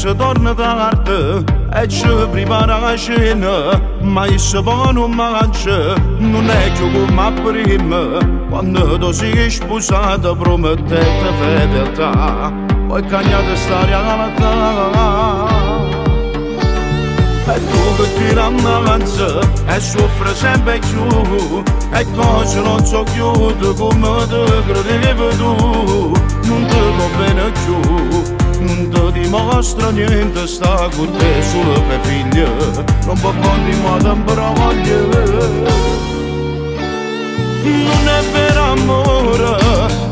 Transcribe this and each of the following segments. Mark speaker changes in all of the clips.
Speaker 1: ci torna tardi e ci prepara la cena, ma se poi non mangia non è più come prima. Quando tu sei sposata promettete fedeltà, poi cagnate stare alla metà. E tu che tira avanza e soffre sempre più, e cose non so chiude come te credevi tu. Non te va bene più, non ti dimostra niente, sta con te solo per figlia, non può continuare a imbroglie. Non è vero amore,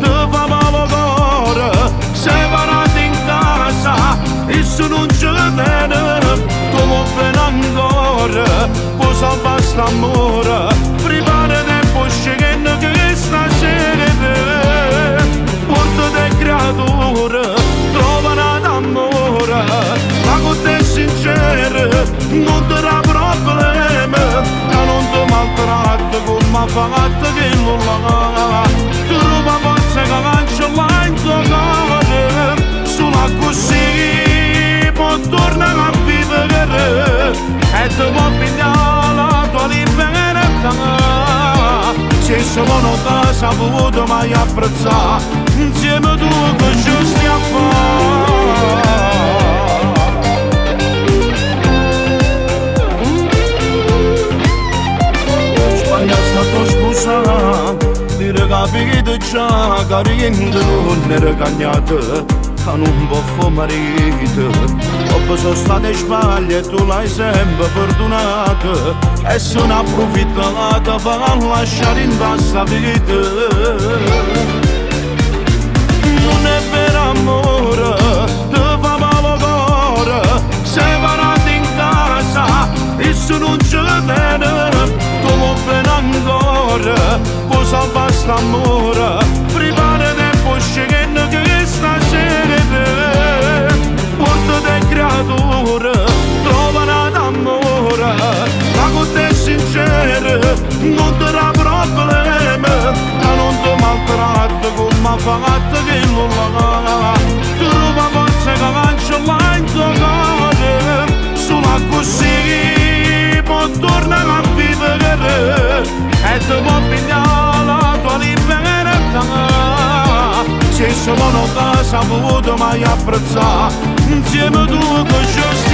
Speaker 1: ti fa male cuore, separati in casa e se non ci tiene, tu vuoi bene ancora, poi salva st'amore, prepara tempo scegendo che stasera, portate creature, trova d'amore, ma con te sincero, non ti dà problemi, che non ti maltratta come ha fatto che non l'ha. Trova forza che cancella in tuo cuore, solo così può tornare a vivere e ti può pigliare la tua libertà. Se solo non ti saputo mai apprezzare, insieme tu che ci stai a fare. Spagna stato sposato, dire capite già che niente non era cagnato, che non può fare marito. Dopo sono state sbaglie e tu l'hai sempre perdonato, e sono approfittata per lasciare in bassa vita. Non è vero amore, ti fa male cuore, separati in casa e se non ci tiene, tu vuoi bene ancora, poi salva st'amore, prepara tempo scegendo che stasera, portate creature, trova d'amore, ma con te sincero, non ti dà problemi, che non ti maltratta come ha fatto che non l'ha. Trova forza che cancella in tuo cuore, solo così può tornare a vivere e ti può pigliare la tua libertà. Se solo non ti saputo mai apprezzare, insieme tu che ci stai